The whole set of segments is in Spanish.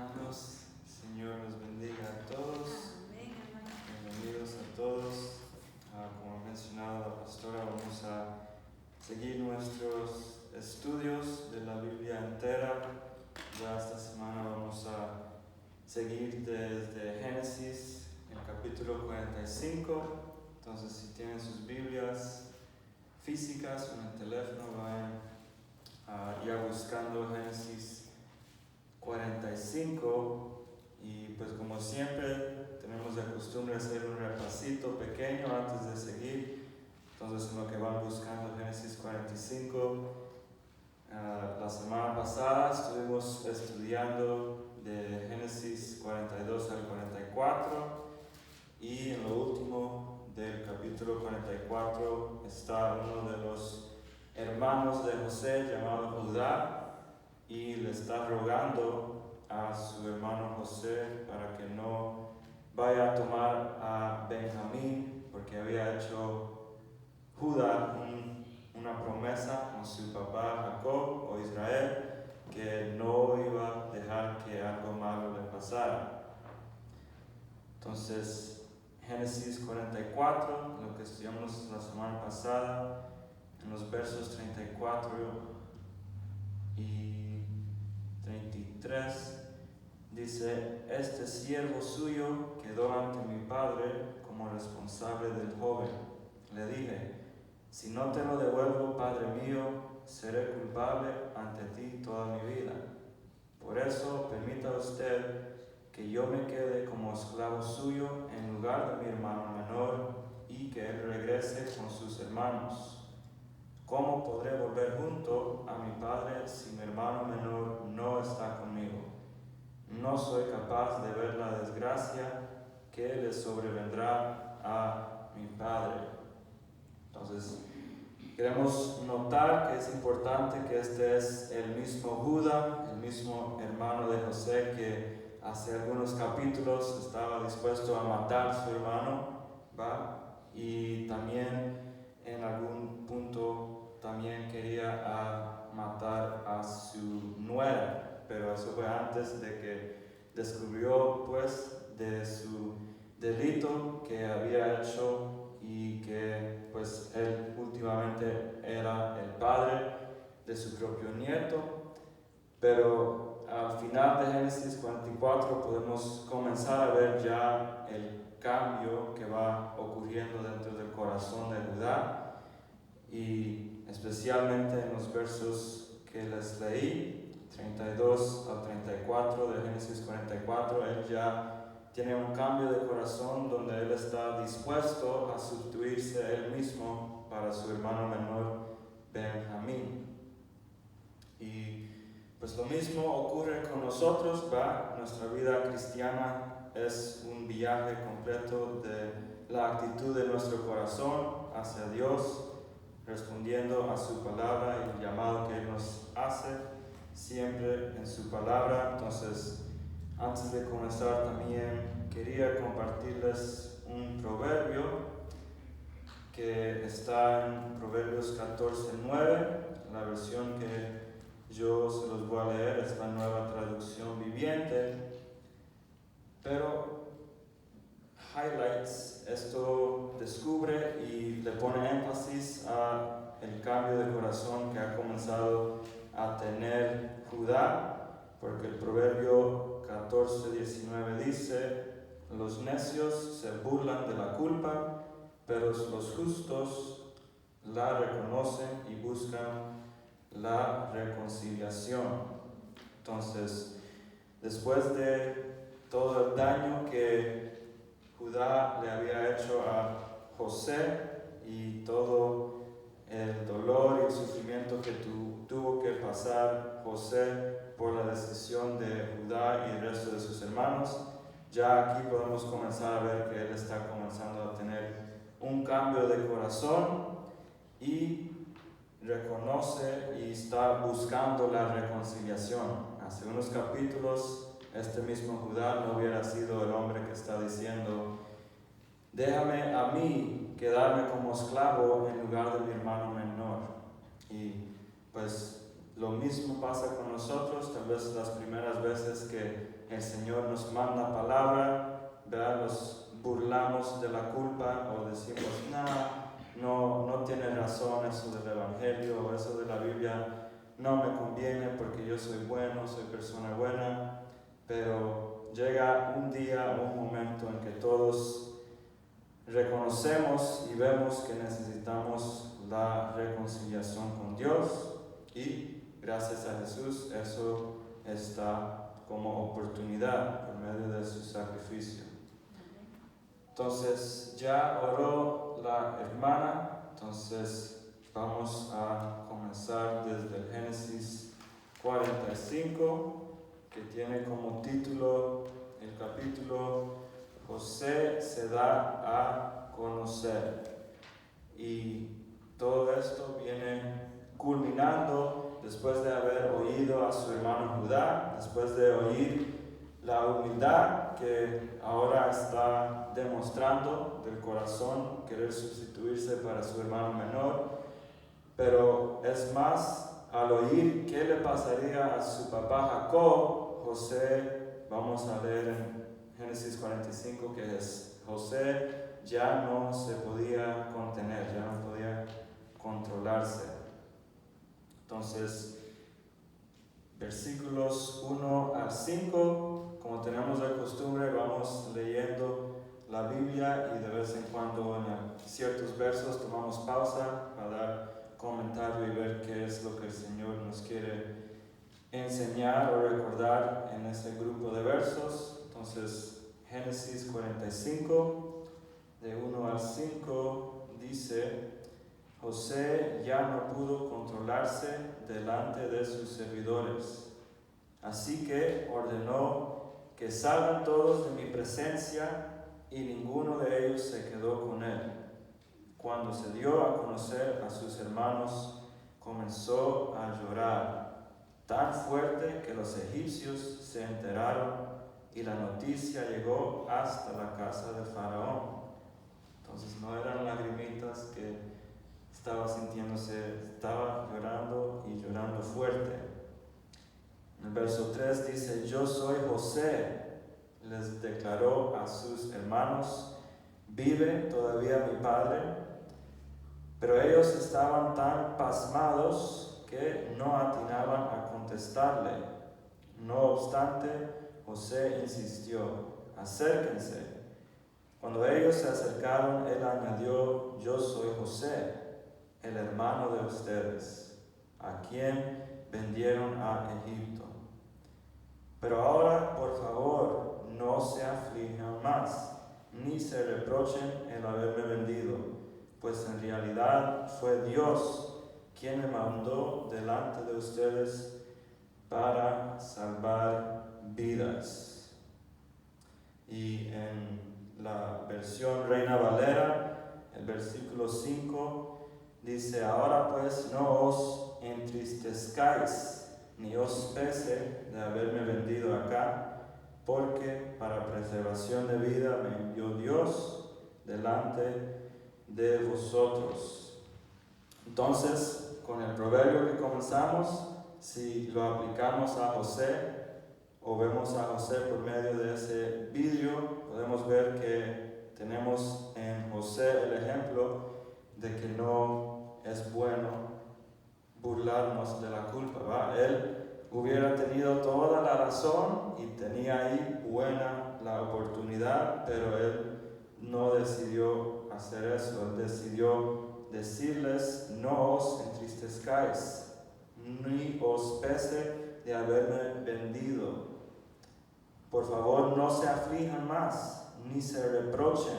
hermanos. Señor nos bendiga a todos. Amén, hermano. Bienvenidos a todos. Como ha mencionado la pastora, vamos a seguir nuestros estudios de la Biblia entera. Ya esta semana vamos a seguir desde Génesis, el capítulo 45. Entonces, si tienen sus Biblias físicas o en el teléfono, vayan ya buscando Génesis 45, y pues como siempre tenemos la costumbre de hacer un repasito pequeño antes de seguir. Entonces, en lo que van buscando Génesis 45, la semana pasada estuvimos estudiando de Génesis 42 al 44, y en lo último del capítulo 44 está uno de los hermanos de José llamado Judá, y le está rogando a su hermano José para que no vaya a tomar a Benjamín, porque había hecho Judá una promesa con su papá Jacob o Israel, que no iba a dejar que algo malo le pasara. Entonces, Génesis 44, lo que estudiamos la semana pasada, en los versos 34 y 33, dice: este siervo suyo quedó ante mi padre como responsable del joven. Le dije: si no te lo devuelvo, padre mío, seré culpable ante ti toda mi vida. Por eso permita usted que yo me quede como esclavo suyo en lugar de mi hermano menor, y que él regrese con sus hermanos. ¿Cómo podré volver junto a mi padre si mi hermano menor no está conmigo? No soy capaz de ver la desgracia que le sobrevendrá a mi padre. Entonces, queremos notar que es importante que este es el mismo Judá, el mismo hermano de José, que hace algunos capítulos estaba dispuesto a matar a su hermano, ¿va? Y también en algún punto también quería matar a su nuera, pero eso fue antes de que descubrió pues de su delito que había hecho, y que pues él últimamente era el padre de su propio nieto. Pero al final de Génesis 44 podemos comenzar a ver ya el cambio que va ocurriendo dentro del corazón de Judá, y especialmente en los versos que les leí, 32 al 34 de Génesis 44, él ya tiene un cambio de corazón donde él está dispuesto a sustituirse a él mismo para su hermano menor Benjamín. Y pues lo mismo ocurre con nosotros, ¿va? Nuestra vida cristiana es un viaje completo de la actitud de nuestro corazón hacia Dios, respondiendo a su palabra y el llamado que Él nos hace siempre en su palabra. Entonces, antes de comenzar, también quería compartirles un proverbio que está en Proverbios 14:9. La versión que yo se los voy a leer es la Nueva Traducción Viviente, pero highlights esto, descubre y le pone énfasis a el cambio de corazón que ha comenzado a tener Judá, porque el Proverbio 14:19 dice: los necios se burlan de la culpa, pero los justos la reconocen y buscan la reconciliación. Entonces, después de todo el daño que Judá le había hecho a José y todo el dolor y el sufrimiento que tuvo que pasar José por la decisión de Judá y el resto de sus hermanos, ya aquí podemos comenzar a ver que él está comenzando a tener un cambio de corazón y reconoce y está buscando la reconciliación. Hace unos capítulos este mismo Judá no hubiera sido el hombre que está diciendo: déjame a mí quedarme como esclavo en lugar de mi hermano menor. Y pues lo mismo pasa con nosotros. Tal vez las primeras veces que el Señor nos manda palabra, ¿verdad? Nos burlamos de la culpa o decimos, no tiene razón eso del Evangelio o eso de la Biblia, no me conviene porque yo soy bueno, soy persona buena. Pero llega un día, un momento en que todos reconocemos y vemos que necesitamos la reconciliación con Dios, y gracias a Jesús eso está como oportunidad por medio de su sacrificio. Entonces ya oró la hermana, entonces vamos a comenzar desde el Génesis 45, que tiene como título el capítulo José se da a conocer. Y todo esto viene culminando después de haber oído a su hermano Judá, después de oír la humildad que ahora está demostrando del corazón, querer sustituirse para su hermano menor. Pero es más, al oír qué le pasaría a su papá Jacob, José, vamos a leer en Génesis 45 que José ya no se podía contener, ya no podía controlarse. Entonces, versículos 1 al 5, como tenemos de costumbre, vamos leyendo la Biblia y de vez en cuando en ciertos versos tomamos pausa para dar comentario y ver qué es lo que el Señor nos quiere enseñar o recordar en este grupo de versos. Entonces, Génesis 45, de 1 al 5, dice: José ya no pudo controlarse delante de sus servidores, así que ordenó que salgan todos de mi presencia, y ninguno de ellos se quedó con él. Cuando se dio a conocer a sus hermanos, comenzó a llorar tan fuerte que los egipcios se enteraron y la noticia llegó hasta la casa de Faraón. Entonces no eran lagrimitas que estaba sintiéndose, estaba llorando y llorando fuerte. En el verso 3 dice: yo soy José, les declaró a sus hermanos, vive todavía mi padre. Pero ellos estaban tan pasmados que no atinaban a contestarle. No obstante, José insistió: acérquense. Cuando ellos se acercaron, él añadió: yo soy José, el hermano de ustedes, a quien vendieron a Egipto. Pero ahora, por favor, no se aflijan más, ni se reprochen el haberme vendido, pues en realidad fue Dios quien me mandó delante de ustedes para salvar vidas. Y en la versión Reina Valera, el versículo 5 dice: ahora pues no os entristezcáis, ni os pese de haberme vendido acá, porque para preservación de vida me envió Dios delante de vosotros. Entonces, con el proverbio que comenzamos, si lo aplicamos a José, o vemos a José por medio de ese vídeo, podemos ver que tenemos en José el ejemplo de que no es bueno burlarnos de la culpa, ¿va? Él hubiera tenido toda la razón y tenía ahí buena la oportunidad, pero él no decidió hacer eso. Él decidió decirles: no os entristezcáis, ni os pese de haberme vendido. Por favor, no se aflijan más, ni se reprochen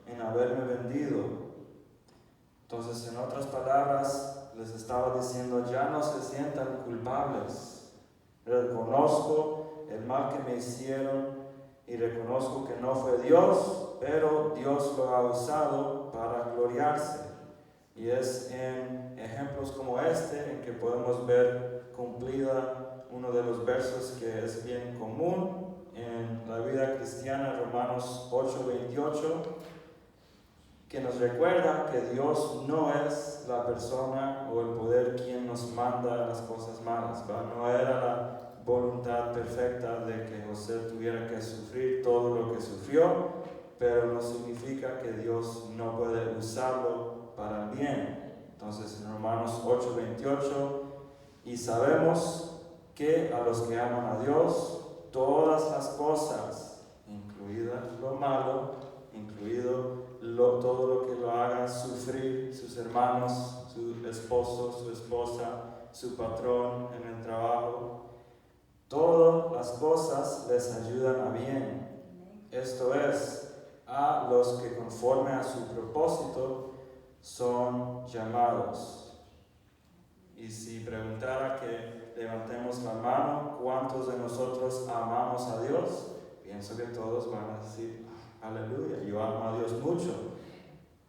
en haberme vendido. Entonces, en otras palabras, les estaba diciendo: ya no se sientan culpables. Reconozco el mal que me hicieron y reconozco que no fue Dios, pero Dios lo ha usado para gloriarse. Y es en ejemplos como este en que podemos ver cumplida uno de los versos que es bien común en la vida cristiana, Romanos 8:28. que nos recuerda que Dios no es la persona o el poder quien nos manda las cosas malas, ¿va? No era la voluntad perfecta de que José tuviera que sufrir todo lo que sufrió, pero no significa que Dios no puede usarlo para el bien. Entonces en Romanos 8:28, y sabemos que a los que aman a Dios, todas las cosas, incluidas lo malo, incluido todo lo que lo haga sufrir sus hermanos, su esposo, su esposa, su patrón en el trabajo, todas las cosas les ayudan a bien. Esto es, a los que conforme a su propósito son llamados. Y si preguntara que levantemos la mano, ¿cuántos de nosotros amamos a Dios? Pienso que todos van a decir, aleluya, yo amo a Dios mucho.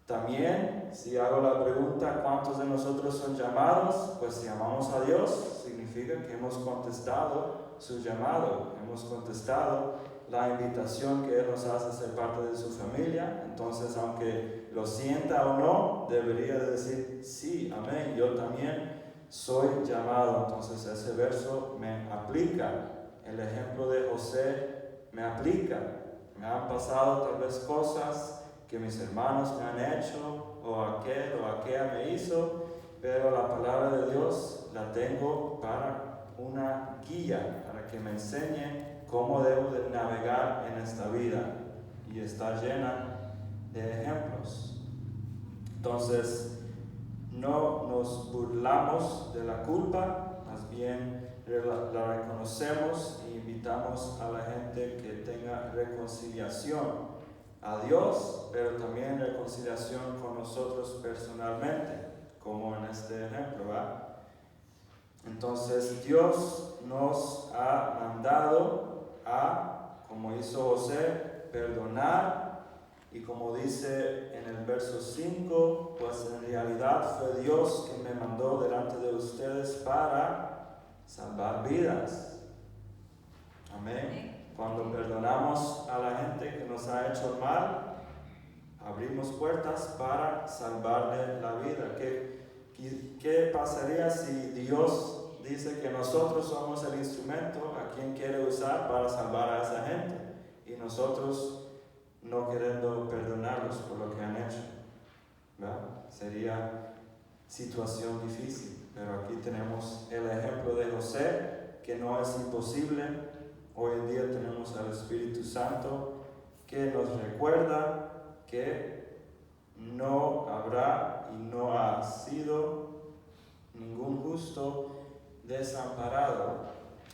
También, si hago la pregunta, ¿cuántos de nosotros son llamados? Pues si amamos a Dios, significa que hemos contestado su llamado, hemos contestado la invitación que Él nos hace a ser parte de su familia. Entonces, aunque lo sienta o no, debería decir, sí, amén, yo también soy llamado. Entonces, ese verso me aplica. El ejemplo de José me aplica. Me han pasado tal vez cosas que mis hermanos me han hecho, o aquella me hizo, pero la palabra de Dios la tengo para una guía, para que me enseñe cómo debo de navegar en esta vida, y está llena de ejemplos. Entonces, no nos burlamos de la culpa, más bien la reconocemos e invitamos a la gente que tenga reconciliación a Dios, pero también reconciliación con nosotros personalmente, como en este ejemplo, ¿va? Entonces Dios nos ha mandado a, como hizo José, perdonar, y como dice en el verso 5, pues en realidad fue Dios quien me mandó delante de ustedes para salvar vidas. Amén. Cuando perdonamos a la gente que nos ha hecho mal, abrimos puertas para salvarle la vida. ¿Qué pasaría si Dios dice que nosotros somos el instrumento a quien quiere usar para salvar a esa gente, y nosotros no queriendo perdonarlos por lo que han hecho? ¿Verdad? Sería situación difícil, pero aquí tenemos el ejemplo de José, que no es imposible. Hoy en día tenemos al Espíritu Santo que nos recuerda que no habrá y no ha sido ningún justo desamparado.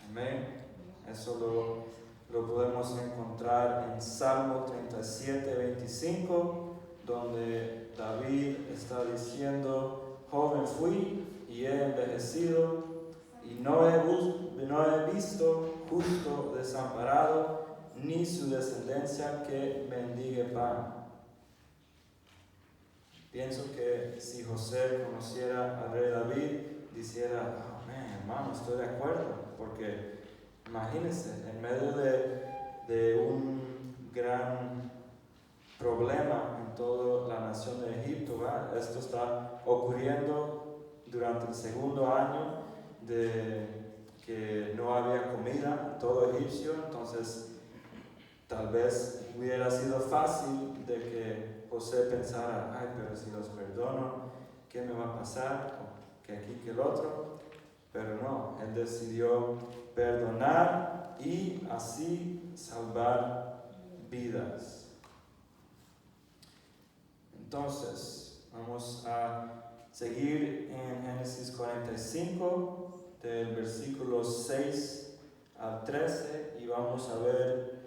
Amén. Eso lo podemos encontrar en Salmo 37:25, donde David está diciendo, joven fui y he envejecido, y no he visto justo desamparado, ni su descendencia que mendigue pan. Pienso que si José conociera al rey David, dijera, amén, hermano, estoy de acuerdo, porque imagínense, en medio de un gran problema en toda la nación de Egipto, ¿verdad? Esto está ocurriendo durante el segundo año de que no había comida en todo egipcio. Entonces tal vez hubiera sido fácil de que José pensara, ay, pero si los perdono, ¿qué me va a pasar? Que aquí, que el otro. Pero no, él decidió perdonar y así salvar vidas. Entonces, vamos a seguir en Génesis 45, del versículo 6 al 13, y vamos a ver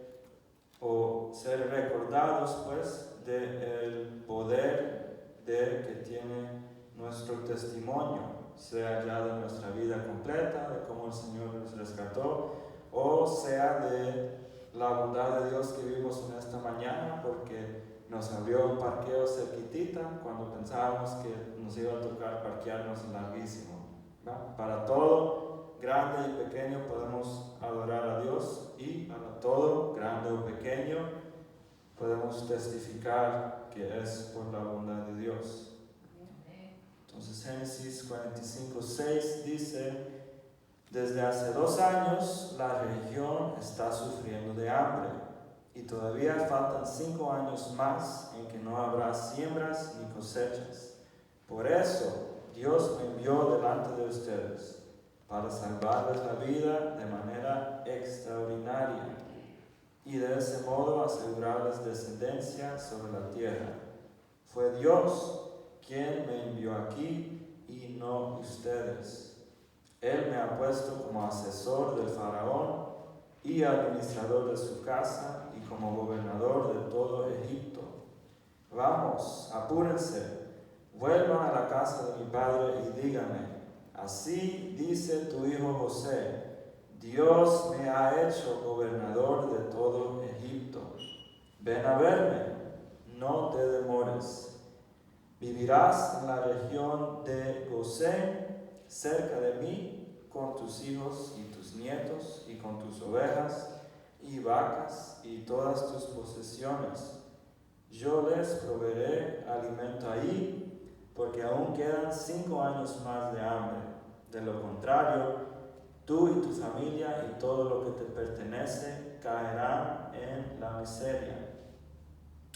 o ser recordados pues del poder que tiene nuestro testimonio, sea ya de nuestra vida completa, de cómo el Señor nos rescató, o sea de la bondad de Dios que vimos en esta mañana, porque nos abrió un parqueo cerquitita cuando pensábamos que nos iba a tocar parquearnos larguísimo, ¿no? Para todo, grande y pequeño, podemos adorar a Dios, y para todo, grande o pequeño, podemos podemos testificar que es por la bondad de Dios. Entonces Génesis 45:6 dice: desde hace 2 años la región está sufriendo de hambre y todavía faltan 5 años más en que no habrá siembras ni cosechas. Por eso Dios me envió delante de ustedes para salvarles la vida de manera extraordinaria y de ese modo asegurarles descendencia sobre la tierra. Fue Dios quien me envió aquí y no ustedes. Él me ha puesto como asesor del faraón y administrador de su casa y como gobernador de todo Egipto. Vamos, apúrense, vuelvan a la casa de mi padre y díganme: así dice tu hijo José, Dios me ha hecho gobernador de todo Egipto. Ven a verme, no te demores. Vivirás en la región de Gosén, cerca de mí, con tus hijos y tus nietos, y con tus ovejas y vacas y todas tus posesiones. Yo les proveeré alimento ahí, porque aún quedan 5 años más de hambre. De lo contrario, tú y tu familia y todo lo que te pertenece caerán en la miseria.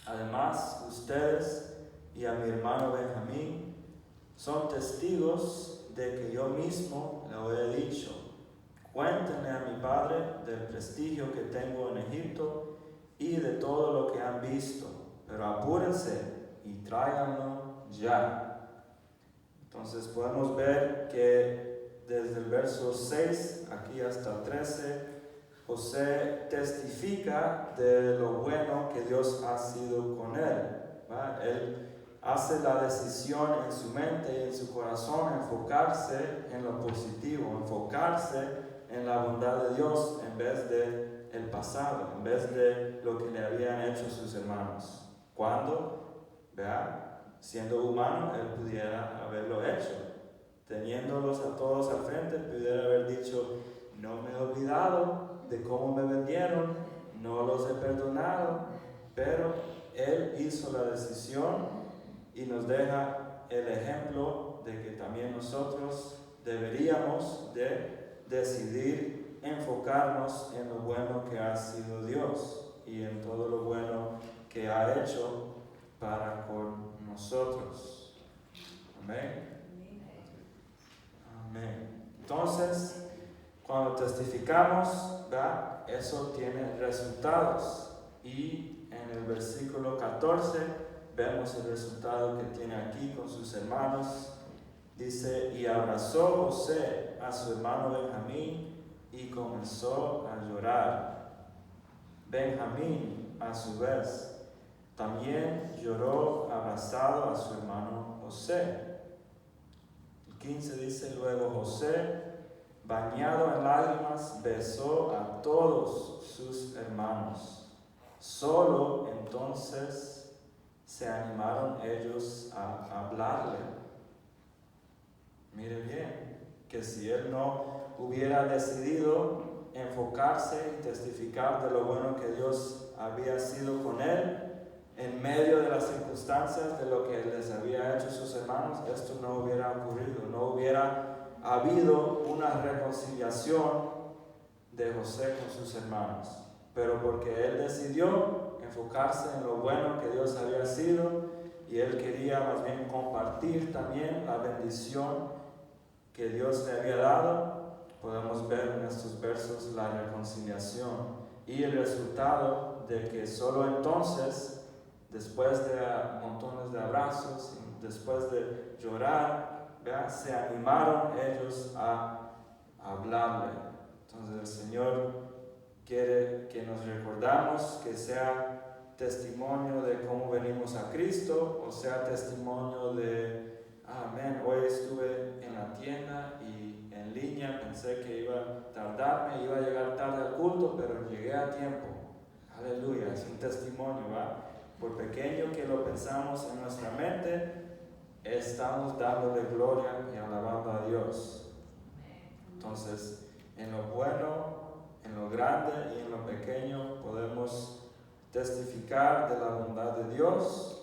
Además, ustedes y a mi hermano Benjamín son testigos de que yo mismo le he dicho: cuéntenle a mi padre del prestigio que tengo en Egipto y de todo lo que han visto, pero apúrense y tráiganlo ya. Entonces podemos ver que desde el verso 6 aquí hasta el 13, José testifica de lo bueno que Dios ha sido con él, ¿va? Él hace la decisión en su mente y en su corazón enfocarse en lo positivo, enfocarse en la bondad de Dios en vez de el pasado, en vez de lo que le habían hecho sus hermanos. Cuando, siendo humano, él pudiera haberlo hecho. Teniéndolos a todos al frente, pudiera haber dicho: no me he olvidado de cómo me vendieron, no los he perdonado, pero él hizo la decisión y nos deja el ejemplo de que también nosotros deberíamos de decidir enfocarnos en lo bueno que ha sido Dios y en todo lo bueno que ha hecho para con nosotros. Amén. Amén. Entonces, cuando testificamos, ¿verdad?, eso tiene resultados. Y en el versículo 14 vemos el resultado que tiene aquí con sus hermanos. Dice: y abrazó José a su hermano Benjamín y comenzó a llorar. Benjamín, a su vez, también lloró abrazado a su hermano José. El 15 dice: luego José, bañado en lágrimas, besó a todos sus hermanos. Solo entonces se animaron ellos a hablarle. Mire bien, que si él no hubiera decidido enfocarse y testificar de lo bueno que Dios había sido con él, en medio de las circunstancias de lo que les había hecho sus hermanos, esto no hubiera ocurrido, no hubiera habido una reconciliación de José con sus hermanos. Pero porque él decidió enfocarse en lo bueno que Dios había sido, y él quería más bien compartir también la bendición que Dios le había dado, podemos ver en estos versos la reconciliación y el resultado de que solo entonces, después de montones de abrazos, después de llorar, se animaron ellos a hablarle. Entonces el Señor quiere que nos recordamos, que sea testimonio de cómo venimos a Cristo, o sea testimonio de: amén, hoy estuve en la tienda y en línea, pensé que iba a tardarme, iba a llegar tarde al culto, pero llegué a tiempo. Aleluya, es un testimonio, ¿va? Por pequeño que lo pensamos en nuestra mente, estamos dándole gloria y alabando a Dios. Entonces, en lo bueno, en lo grande y en lo pequeño podemos testificar de la bondad de Dios,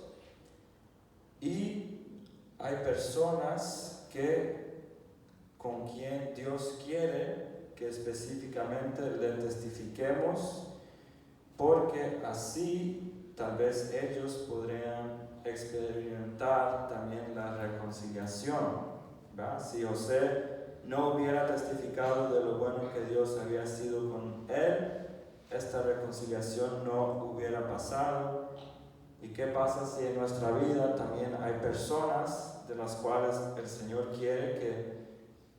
y hay personas con quien Dios quiere que específicamente le testifiquemos, porque así tal vez ellos podrían experimentar también la reconciliación, ¿verdad? Si José no hubiera testificado de lo bueno que Dios había sido con él, esta reconciliación no hubiera pasado. ¿Y qué pasa si en nuestra vida también hay personas de las cuales el Señor quiere que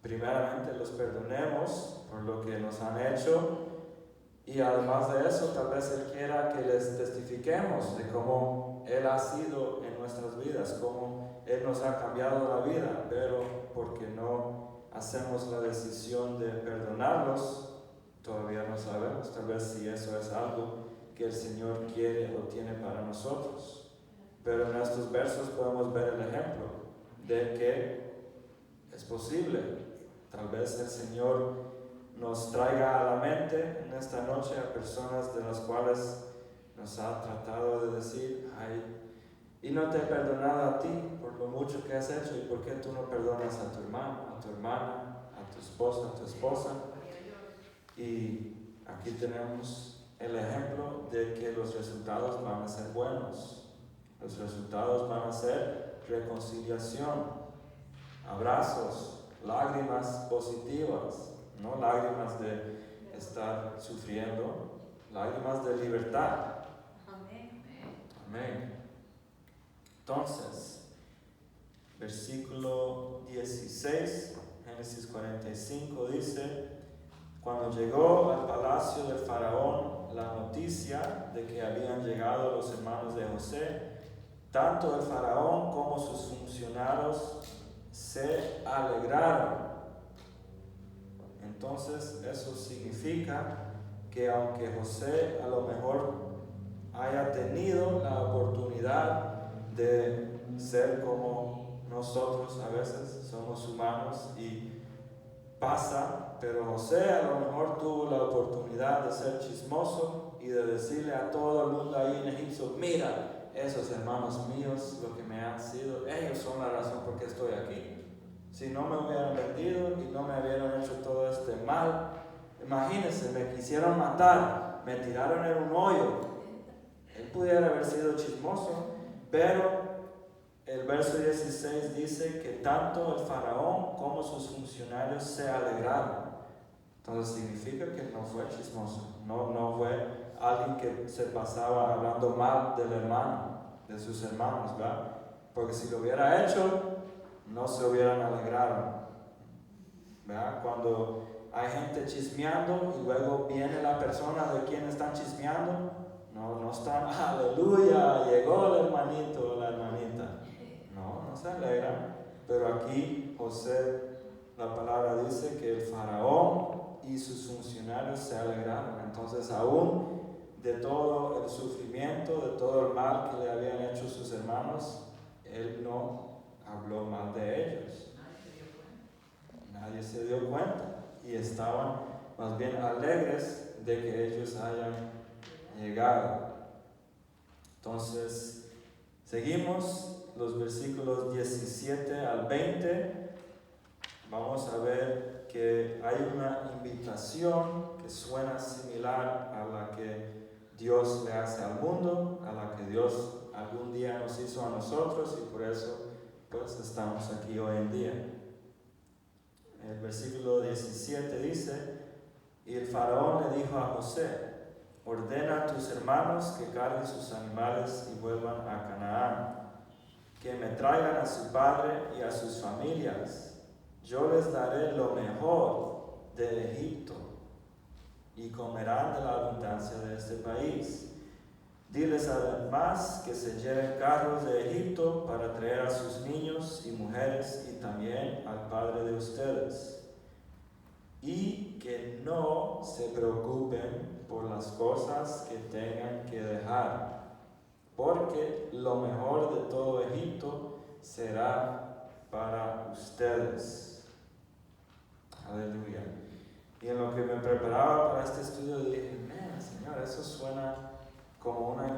primeramente los perdonemos por lo que nos han hecho, y además de eso tal vez Él quiera que les testifiquemos de cómo Él ha sido en nuestras vidas, cómo Él nos ha cambiado la vida, pero porque no hacemos la decisión de perdonarlos, todavía no sabemos tal vez si eso es algo que el Señor quiere o tiene para nosotros. Pero en estos versos podemos ver el ejemplo de que es posible. Tal vez el Señor nos traiga a la mente en esta noche a personas de las cuales nos ha tratado de decir, ay, y no te he perdonado a ti por lo mucho que has hecho, y por qué tú no perdonas a tu hermano, a tu hermana, a tu esposa. Y aquí tenemos el ejemplo de que los resultados van a ser buenos. Los resultados van a ser reconciliación, abrazos, lágrimas positivas, no lágrimas de estar sufriendo, lágrimas de libertad. Amén. Entonces, versículo 16, Génesis 45 dice: cuando llegó al palacio del faraón la noticia de que habían llegado los hermanos de José, tanto el faraón como sus funcionarios se alegraron. Entonces eso significa que aunque José a lo mejor haya tenido la oportunidad de ser como nosotros, a veces somos humanos y pasa, pero José a lo mejor tuvo la oportunidad de ser chismoso y de decirle a todo el mundo ahí en Egipto: mira, esos hermanos míos, lo que me han sido, ellos son la razón por qué estoy aquí. Si no me hubieran vendido y no me hubieran hecho todo este mal, imagínense, me quisieron matar, me tiraron en un hoyo. Él pudiera haber sido chismoso, pero el verso 16 dice que tanto el faraón como sus funcionarios se alegraron. Entonces significa que no fue chismoso, no fue alguien que se pasaba hablando mal del hermano, de sus hermanos, ¿verdad? Porque si lo hubiera hecho, no se hubieran alegrado, ¿verdad? Cuando hay gente chismeando y luego viene la persona de quien están chismeando, no están, aleluya, llegó el hermanito o la hermanita. No se alegran. Pero aquí José, la palabra dice que el faraón y sus funcionarios se alegraron. Entonces, aún de todo el sufrimiento, de todo el mal que le habían hecho sus hermanos, él no habló mal de ellos. Nadie se dio cuenta y estaban más bien alegres de que ellos hayan llegado. Entonces, seguimos los versículos 17 al 20. Vamos a ver que hay una invitación que suena similar a la que Dios le hace al mundo, a la que Dios algún día nos hizo a nosotros, y por eso pues estamos aquí hoy en día. El versículo 17 dice: y el faraón le dijo a José: ordena a tus hermanos que carguen sus animales y vuelvan a Canaán, que me traigan a su padre y a sus familias. Yo les daré lo mejor de Egipto y comerán de la abundancia de este país. Diles además que se lleven carros de Egipto para traer a sus niños y mujeres y también al padre de ustedes. Y que no se preocupen por las cosas que tengan que dejar, porque lo mejor de todo Egipto será para ustedes. Aleluya. Y en lo que me preparaba para este estudio dije: Señor, eso suena como una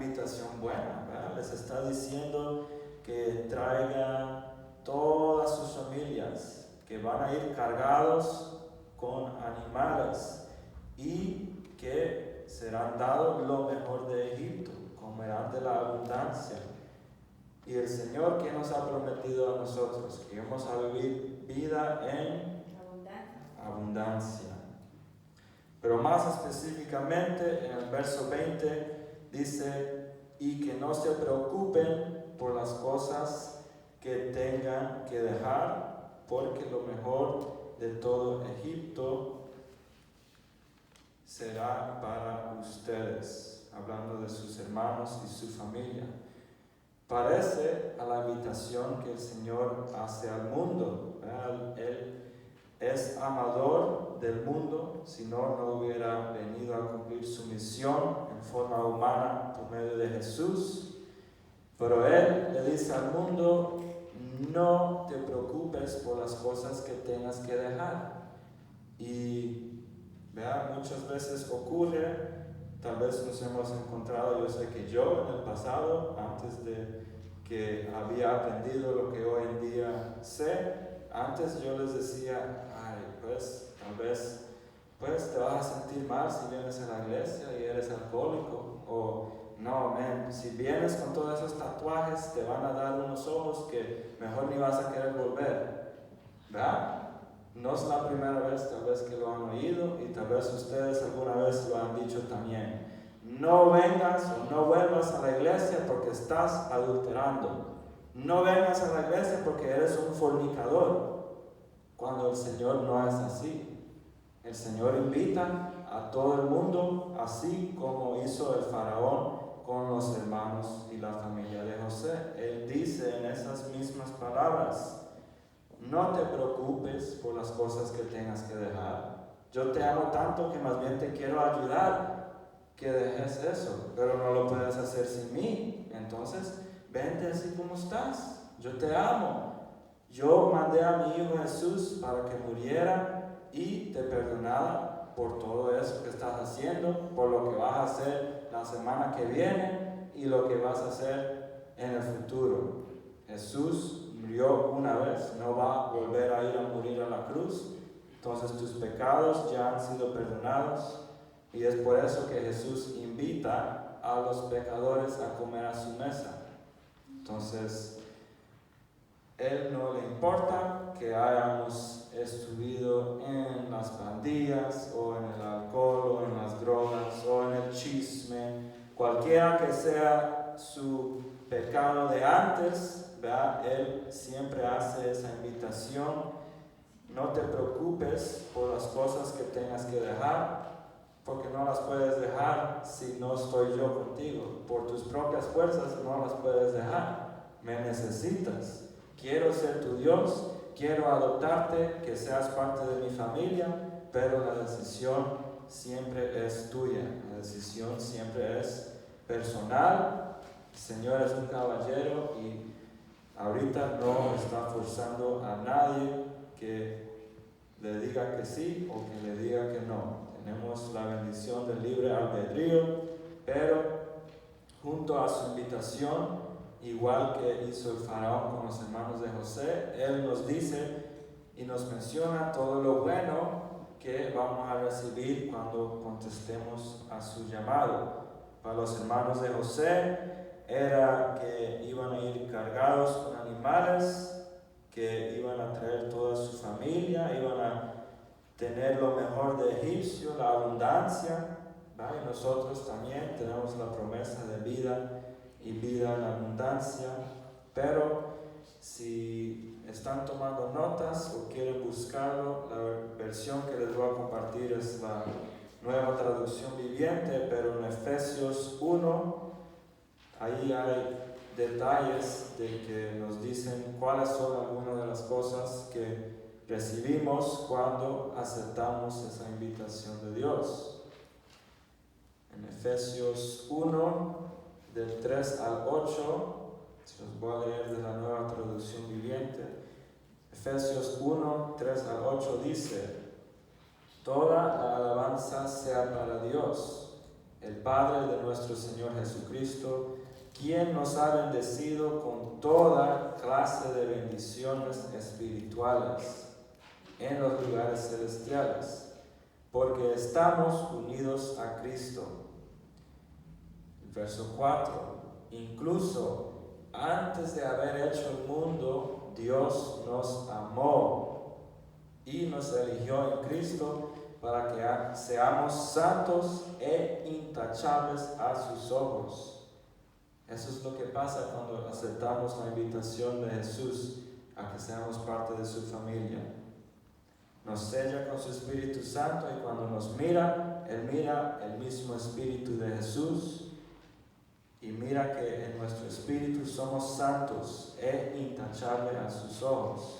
buena, ¿verdad? Les está diciendo que traigan todas sus familias, que van a ir cargados con animales y que serán dados lo mejor de Egipto, comerán de la abundancia. Y el Señor que nos ha prometido a nosotros que vamos a vivir vida en abundancia. Pero más específicamente en el verso 20 dice, y que no se preocupen por las cosas que tengan que dejar, porque lo mejor de todo Egipto será para ustedes, hablando de sus hermanos y su familia. Parece a la invitación que el Señor hace al mundo, ¿verdad? Él es amador del mundo, si no, no hubiera venido a cumplir su misión en forma humana por medio de Jesús. Pero Él le dice al mundo, no te preocupes por las cosas que tengas que dejar. Y muchas veces ocurre, tal vez nos hemos encontrado, yo sé que yo en el pasado, antes de que había aprendido lo que hoy en día sé, antes yo les decía, pues tal vez te vas a sentir mal si vienes a la iglesia y eres alcohólico, o no, si vienes con todos esos tatuajes te van a dar unos ojos que mejor ni vas a querer volver, ¿verdad? No es la primera vez tal vez que lo han oído y tal vez ustedes alguna vez lo han dicho también. No vengas o no vuelvas a la iglesia porque estás adulterando. No vengas a la iglesia porque eres un fornicador. Cuando el Señor no es así. El Señor invita a todo el mundo, así como hizo el faraón con los hermanos y la familia de José. Él dice en esas mismas palabras, no te preocupes por las cosas que tengas que dejar. Yo te amo tanto que más bien te quiero ayudar que dejes eso, pero no lo puedes hacer sin mí. Entonces, vente así como estás. Yo te amo. Yo mandé a mi Hijo Jesús para que muriera y te perdonara por todo eso que estás haciendo, por lo que vas a hacer la semana que viene y lo que vas a hacer en el futuro. Jesús murió una vez, no va a volver a ir a morir a la cruz. Entonces tus pecados ya han sido perdonados y es por eso que Jesús invita a los pecadores a comer a su mesa. Entonces, Él no le importa que hayamos estuvido en las pandillas o en el alcohol o en las drogas o en el chisme, cualquiera que sea su pecado de antes, ¿verdad? Él siempre hace esa invitación. No te preocupes por las cosas que tengas que dejar, porque no las puedes dejar si no estoy yo contigo. Por tus propias fuerzas no las puedes dejar. Me necesitas. Quiero ser tu Dios, quiero adoptarte, que seas parte de mi familia, pero la decisión siempre es tuya. La decisión siempre es personal. El Señor es un caballero y ahorita no está forzando a nadie que le diga que sí o que le diga que no. Tenemos la bendición del libre albedrío, pero junto a su invitación, igual que hizo el faraón con los hermanos de José, él nos dice y nos menciona todo lo bueno que vamos a recibir cuando contestemos a su llamado. Para los hermanos de José era que iban a ir cargados con animales, que iban a traer toda su familia, iban a tener lo mejor de Egipcio, la abundancia, ¿verdad? Y nosotros también tenemos la promesa de vida y vida en abundancia. Pero si están tomando notas o quieren buscarlo, la versión que les voy a compartir es la Nueva Traducción Viviente, pero en Efesios 1, ahí hay detalles de que nos dicen cuáles son algunas de las cosas que recibimos cuando aceptamos esa invitación de Dios. En Efesios 1, del 3 al 8, se los voy a leer de la Nueva Traducción Viviente. Efesios 1, 3 al 8 dice: toda la alabanza sea para Dios, el Padre de nuestro Señor Jesucristo, quien nos ha bendecido con toda clase de bendiciones espirituales en los lugares celestiales, porque estamos unidos a Cristo. Verso 4. Incluso antes de haber hecho el mundo, Dios nos amó y nos eligió en Cristo para que seamos santos e intachables a sus ojos. Eso es lo que pasa cuando aceptamos la invitación de Jesús a que seamos parte de su familia. Nos sella con su Espíritu Santo y cuando nos mira, Él mira el mismo Espíritu de Jesús y mira que en nuestro espíritu somos santos e intachables a sus ojos.